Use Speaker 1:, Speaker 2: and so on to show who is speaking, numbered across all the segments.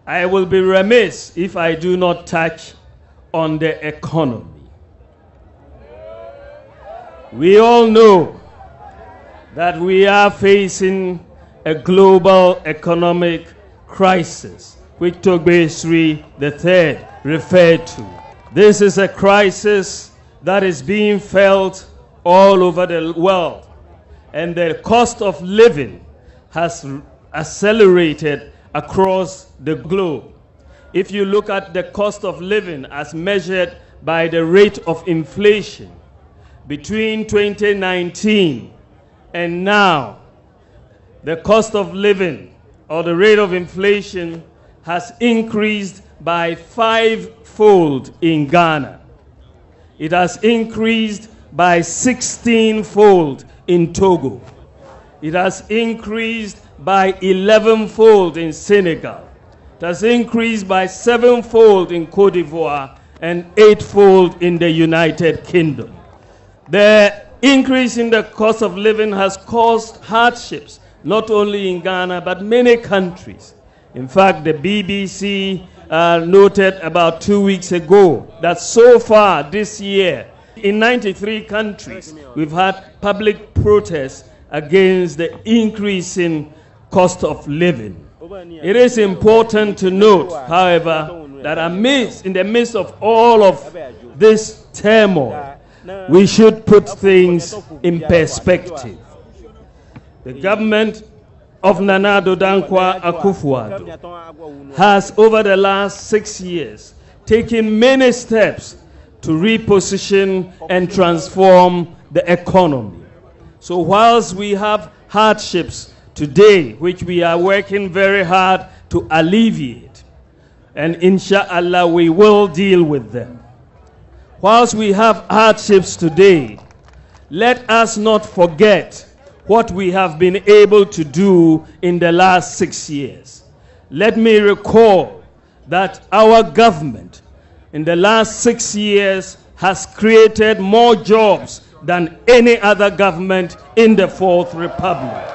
Speaker 1: I will be remiss if I do not touch on the economy. We all know that we are facing a global economic crisis, which Togbe Sri III referred to. This is a crisis that is being felt all over the world, and the cost of living has accelerated across the globe. If you look at the cost of living as measured by the rate of inflation, between 2019 and now, the cost of living or the rate of inflation has increased by 5-fold in Ghana. It has increased by 16-fold in Togo. It has increased by 11-fold in Senegal. It has increased by 7-fold in Cote d'Ivoire and 8-fold in the United Kingdom. The increase in the cost of living has caused hardships, not only in Ghana, but many countries. In fact, the BBC noted about 2 weeks ago that so far this year, in 93 countries, we've had public protests against the increasing cost of living. It is important to note, however, that in the midst of all of this turmoil, we should put things in perspective. The government of Nana Addo Dankwa Akufo-Addo has, over the last 6 years, taken many steps to reposition and transform the economy. So whilst we have hardships today, which we are working very hard to alleviate, and inshallah we will deal with them. Whilst we have hardships today, let us not forget what we have been able to do in the last 6 years. Let me recall that our government in the last 6 years has created more jobs than any other government in the Fourth Republic.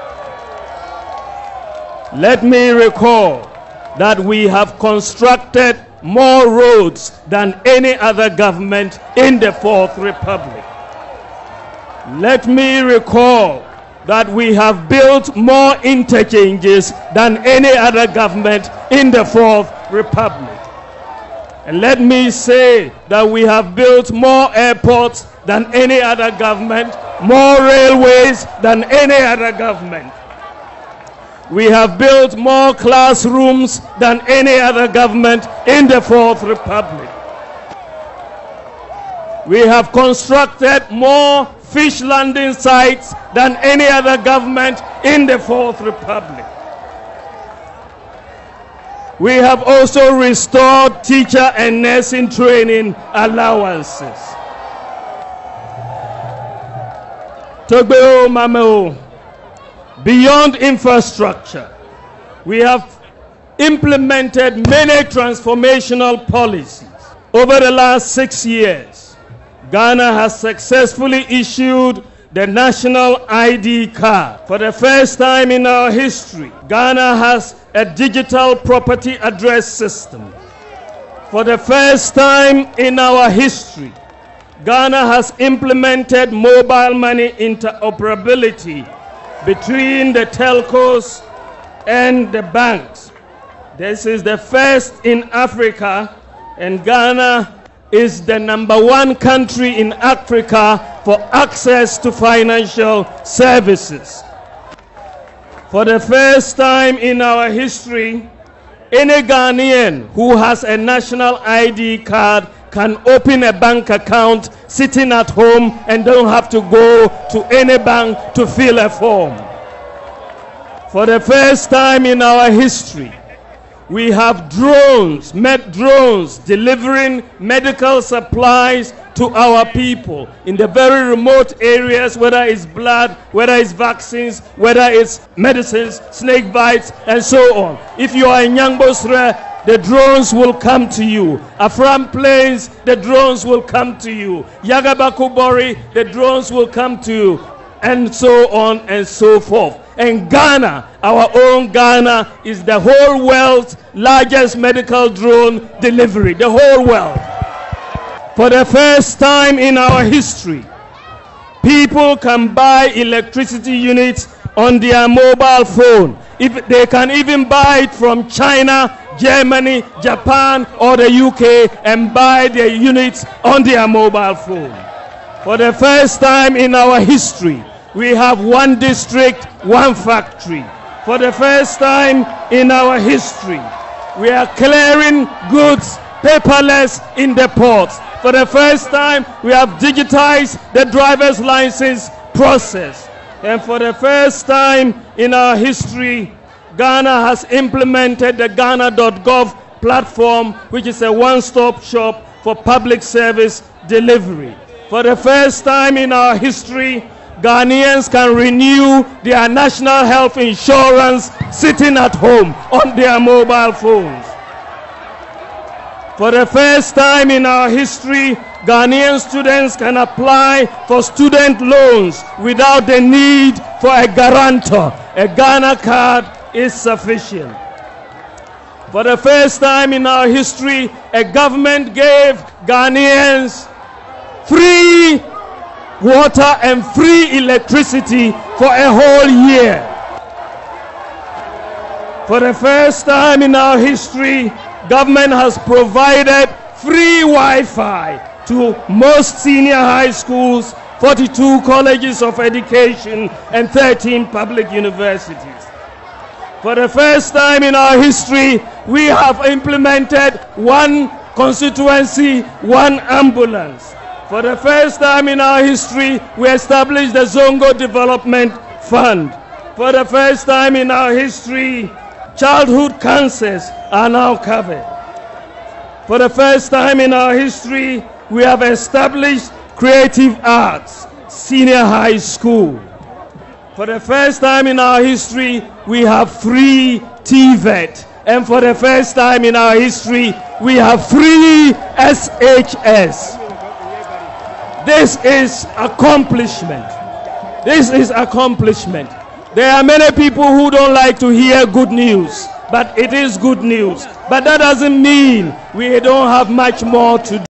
Speaker 1: Let me recall that we have constructed more roads than any other government in the Fourth Republic. Let me recall that we have built more interchanges than any other government in the Fourth Republic. And let me say that we have built more airports than any other government, more railways than any other government. We have built more classrooms than any other government in the Fourth Republic. We have constructed more fish landing sites than any other government in the Fourth Republic. We have also restored teacher and nursing training allowances. Togbeo Mameo. Beyond infrastructure, we have implemented many transformational policies. Over the last 6 years, Ghana has successfully issued the national ID card. For the first time in our history, Ghana has a digital property address system. For the first time in our history, Ghana has implemented mobile money interoperability between the telcos and the banks. This is the first in Africa, and Ghana is the #1 country in Africa for access to financial services. For the first time in our history, any Ghanaian who has a national ID card can open a bank account sitting at home and don't have to go to any bank to fill a form. For the first time in our history, we have drones delivering medical supplies to our people in the very remote areas, whether it's blood, whether it's vaccines, whether it's medicines, snake bites, and so on. If you are in Yangbosre, the drones will come to you. Afram Plains, the drones will come to you. Yagabakubori, the drones will come to you, and so on and so forth. And Ghana, our own Ghana, is the whole world's largest medical drone delivery, the whole world. For the first time in our history, people can buy electricity units on their mobile phone. If they can even buy it from China, Germany, Japan, or the UK and buy their units on their mobile phone. For the first time in our history, we have one district, one factory. For the first time in our history, we are clearing goods paperless in the ports. For the first time, we have digitized the driver's license process. And for the first time in our history, Ghana has implemented the Ghana.gov platform, which is a one-stop shop for public service delivery. For the first time in our history, Ghanaians can renew their national health insurance sitting at home on their mobile phones. For the first time in our history, Ghanaian students can apply for student loans without the need for a guarantor. A Ghana card is sufficient. For the first time in our history, a government gave Ghanaians free water and free electricity for a whole year. For the first time in our history, government has provided free Wi-Fi to most senior high schools, 42 colleges of education, and 13 public universities. For the first time in our history, we have implemented one constituency, one ambulance. For the first time in our history, we established the Zongo Development Fund. For the first time in our history, childhood cancers are now covered. For the first time in our history, we have established Creative Arts Senior High School. For the first time in our history, we have free TVET. And for the first time in our history, we have free SHS. This is accomplishment. This is accomplishment. There are many people who don't like to hear good news, but it is good news. But that doesn't mean we don't have much more to do.